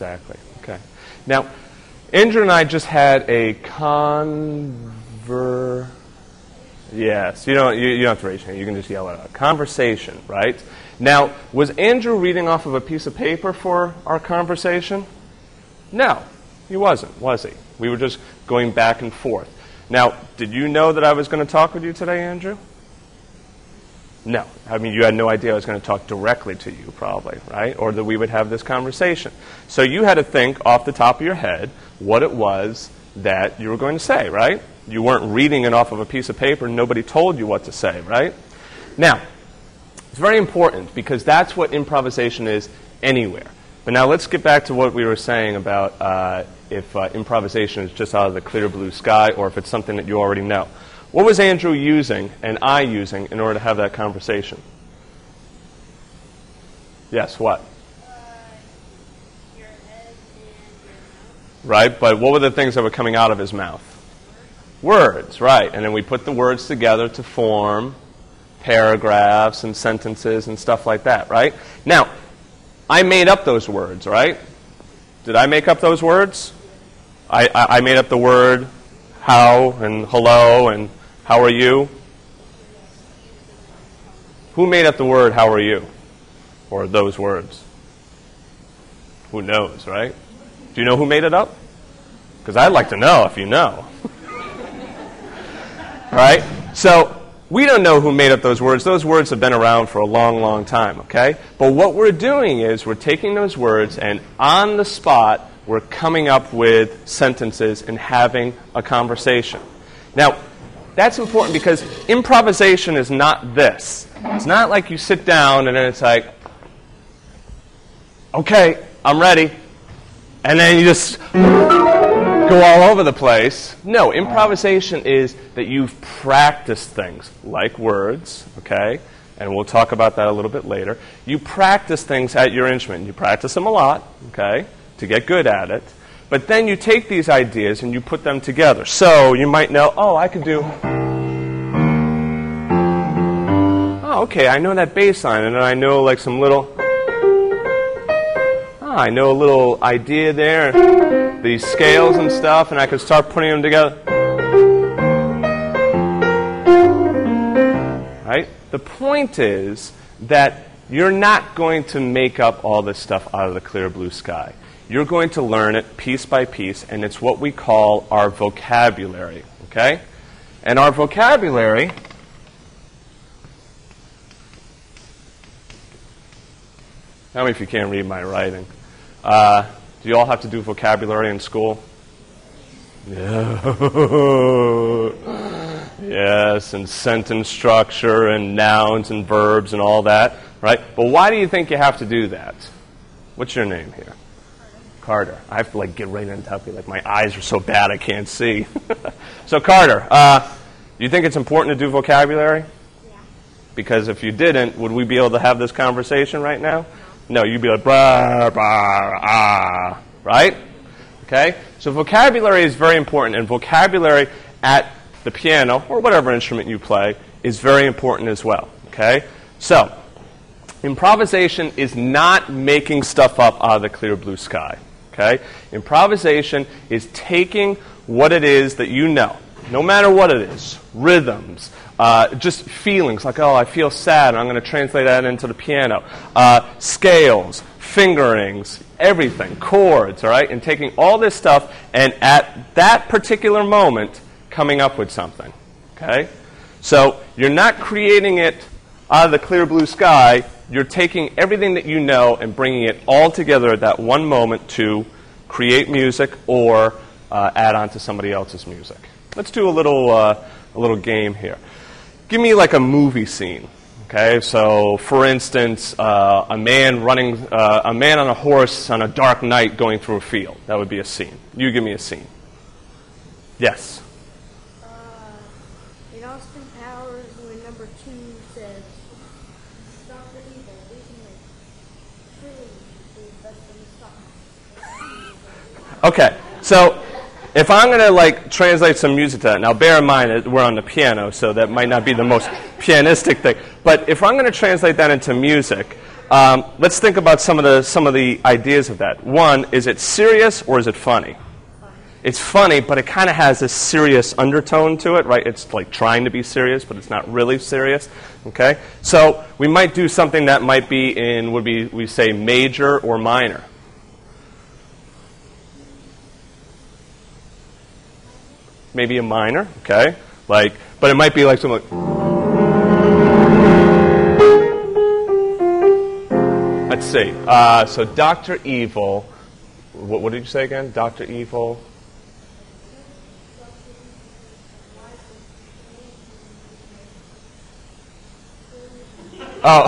exactly. Okay. Now, Andrew and I just had a Yes, you don't have to raise your hand. You can just yell it out. Conversation, right? Now, was Andrew reading off of a piece of paper for our conversation? No, he wasn't, was he? We were just going back and forth. Now, did you know that I was going to talk with you today, Andrew? No. I mean, you had no idea I was going to talk directly to you, probably, right? Or that we would have this conversation. So you had to think off the top of your head what it was that you were going to say, right? You weren't reading it off of a piece of paper. Nobody told you what to say, right? Now, it's very important because that's what improvisation is anywhere. But now let's get back to what we were saying about if improvisation is just out of the clear blue sky or if it's something that you already know. What was Andrew using and I using in order to have that conversation? Yes, what? Your head and your mouth. Right, but what were the things that were coming out of his mouth? Words, right. And then we put the words together to form paragraphs and sentences and stuff like that, right? Now, I made up those words, right? Did I make up those words? I made up the word how and hello and how are you? Who made up the word how are you? Or those words? Who knows, right? Do you know who made it up? Because I'd like to know if you know. Right? So, we don't know who made up those words. Those words have been around for a long, long time, okay? But what we're doing is we're taking those words and on the spot, we're coming up with sentences and having a conversation. Now, that's important because improvisation is not this. It's not like you sit down and then it's like, okay, I'm ready. And then you just go all over the place. No, improvisation is that you've practiced things like words, okay? And we'll talk about that a little bit later. You practice things at your instrument. You practice them a lot, okay, to get good at it. But then you take these ideas and you put them together. So you might know, oh, I could do, oh, okay, I know that bass line, and then I know like some little, I know a little idea there, these scales and stuff, and I could start putting them together. Right? The point is that you're not going to make up all this stuff out of the clear blue sky. You're going to learn it piece by piece, and it's what we call our vocabulary. Okay? And our vocabulary tell me if you can't read my writing. Do you all have to do vocabulary in school? No. Yes, and sentence structure and nouns and verbs and all that, right? But why do you think you have to do that? What's your name here? Carter. I have to like get right on top of you. Like my eyes are so bad I can't see. So Carter, do you think it's important to do vocabulary? Yeah. Because if you didn't, would we be able to have this conversation right now? No, you'd be like, blah, blah, ah, right? Okay? So vocabulary is very important, and vocabulary at the piano, or whatever instrument you play, is very important as well. Okay? So, improvisation is not making stuff up out of the clear blue sky. Okay? Improvisation is taking what it is that you know, no matter what it is, rhythms, just feelings, like, oh, I feel sad, and I'm going to translate that into the piano. Scales, fingerings, everything, chords, all right? And taking all this stuff, and at that particular moment, coming up with something, okay? So you're not creating it out of the clear blue sky. You're taking everything that you know and bringing it all together at that one moment to create music or add on to somebody else's music. Let's do a little game here. Give me like a movie scene, okay? So, for instance, a man on a horse on a dark night going through a field. That would be a scene. You give me a scene. Yes. In Austin Powers, when number 2 says, "Stop the evil, we can win. Truly, the best in the stop." Okay, so if I'm going to like translate some music to that, now bear in mind that we're on the piano, so that might not be the most pianistic thing. But if I'm going to translate that into music, let's think about some of the ideas of that. One, is it serious or is it funny? It's funny, but it kind of has this serious undertone to it, right? It's like trying to be serious, but it's not really serious. Okay? So we might do something that might be in, we say major or minor. Maybe a minor, okay? Like, but it might be like something like, let's see. So Dr. Evil, what did you say again? Dr. Evil. Oh.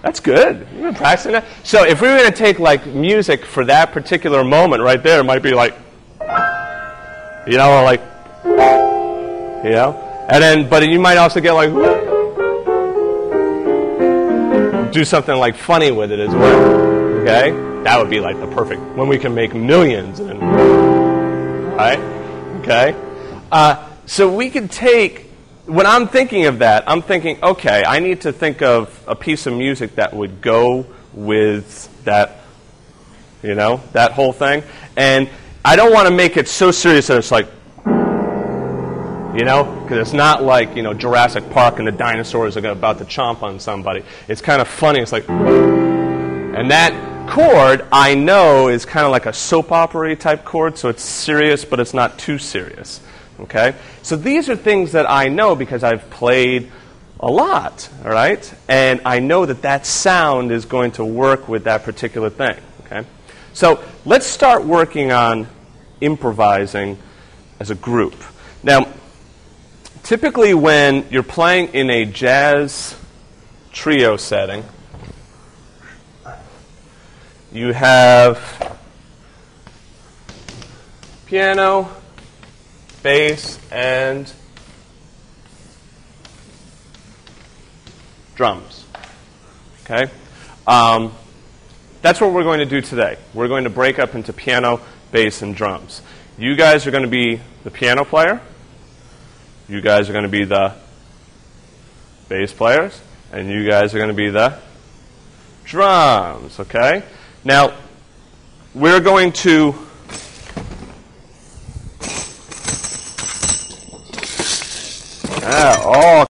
That's good. You've been practicing that. So if we were going to take like music for that particular moment right there, it might be like, you know, or like, you know, and then, but you might also get like, do something like funny with it as well. Okay, that would be like the perfect when we can make millions, and right? Okay, so we could take. When I'm thinking of that, I'm thinking, okay, I need to think of a piece of music that would go with that, you know, that whole thing. And I don't want to make it so serious that it's like, you know, because it's not like, you know, Jurassic Park and the dinosaurs are about to chomp on somebody. It's kind of funny. It's like, and that chord, I know, is kind of like a soap opera type chord, so it's serious, but it's not too serious. Okay? So these are things that I know because I've played a lot, all right? And I know that that sound is going to work with that particular thing, okay? So let's start working on improvising as a group. Now, typically when you're playing in a jazz trio setting, you have piano, bass, and drums. Okay? That's what we're going to do today. We're going to break up into piano, bass, and drums. You guys are going to be the piano player. You guys are going to be the bass players. And you guys are going to be the drums. Okay? Now, we're going to all